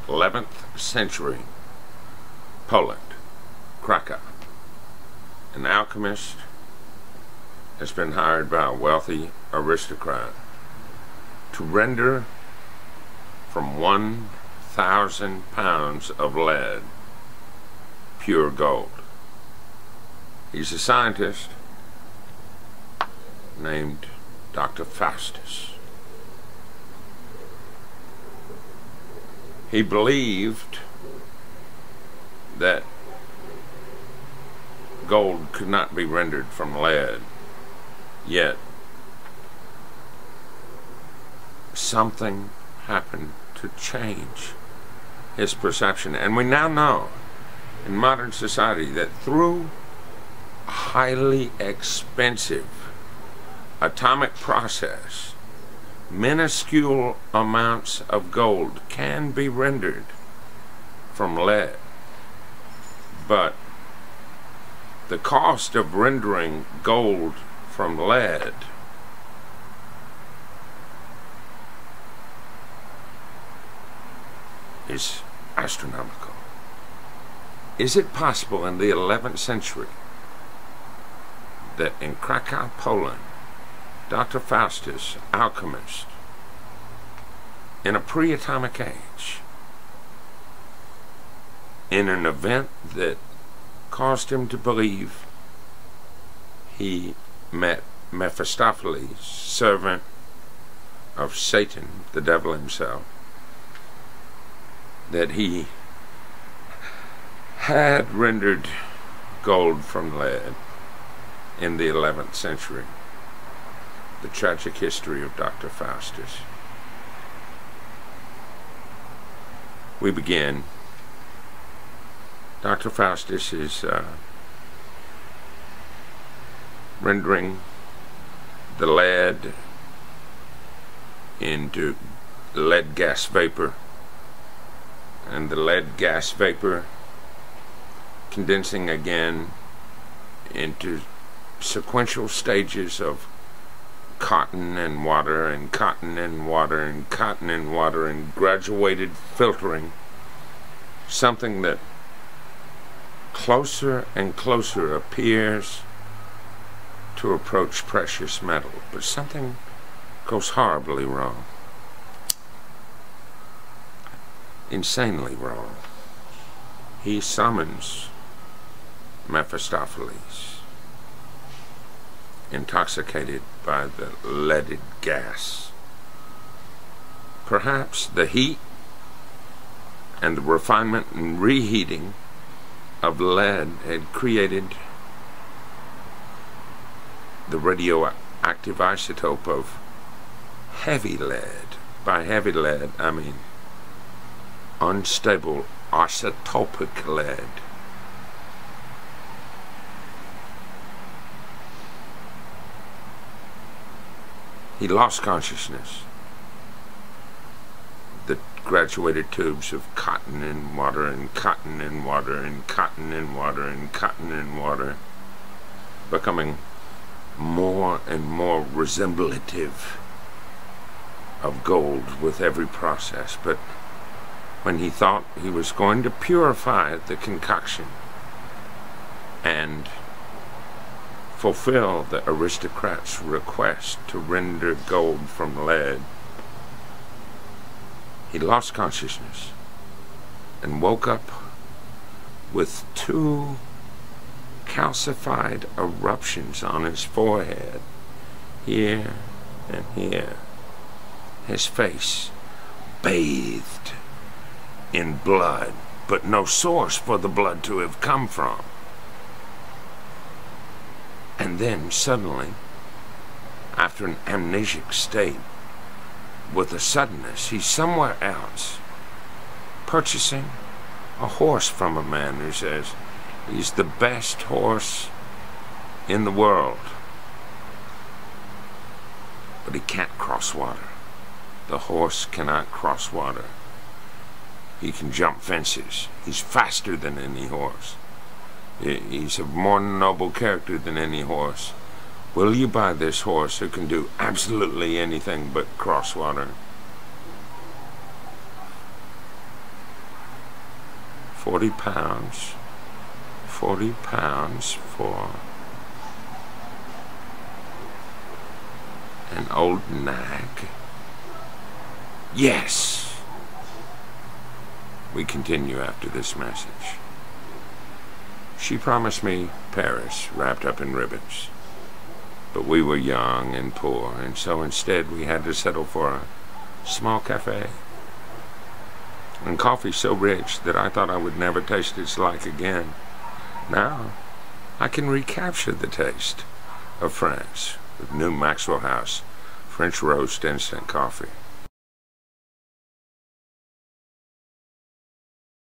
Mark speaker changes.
Speaker 1: 11th century Poland, Krakow. An alchemist has been hired by a wealthy aristocrat to render from 1,000 pounds of lead pure gold. He's a scientist named Dr. Faustus. He believed that gold could not be rendered from lead, yet something happened to change his perception. And we now know in modern society that through a highly expensive atomic process, minuscule amounts of gold can be rendered from lead. But the cost of rendering gold from lead is astronomical. Is it possible in the 11th century that in Krakow, Poland, Dr. Faustus, alchemist, in a pre-atomic age, in an event that caused him to believe he met Mephistopheles, servant of Satan, the devil himself, that he had rendered gold from lead in the 11th century? The tragic history of Dr. Faustus. We begin. Dr. Faustus is rendering the lead into lead gas vapor, and the lead gas vapor condensing again into sequential stages of cotton and water and cotton and water and cotton and water and graduated filtering, something that closer and closer appears to approach precious metal. But something goes horribly wrong, insanely wrong. He summons Mephistopheles, intoxicated by the leaded gas. Perhaps the heat and the refinement and reheating of lead had created the radioactive isotope of heavy lead. By heavy lead, I mean unstable isotopic lead. He lost consciousness. The graduated tubes of cotton and water and cotton and water and cotton and water and cotton and water, becoming more and more resemblative of gold with every process. But when he thought he was going to purify the concoction and fulfill the aristocrat's request to render gold from lead, he lost consciousness and woke up with 2 calcified eruptions on his forehead, here and here, his face bathed in blood, but no source for the blood to have come from. And then suddenly, after an amnesic state, with a suddenness, he's somewhere else, purchasing a horse from a man who says he's the best horse in the world. But he can't cross water. The horse cannot cross water. He can jump fences. He's faster than any horse. He's of more noble character than any horse. Will you buy this horse who can do absolutely anything but cross water? 40 pounds. 40 pounds for an old nag. Yes! We continue after this message. She promised me Paris wrapped up in ribbons. But we were young and poor, and so instead we had to settle for a small cafe. And coffee so rich that I thought I would never taste its like again. Now, I can recapture the taste of France with new Maxwell House French roast instant coffee.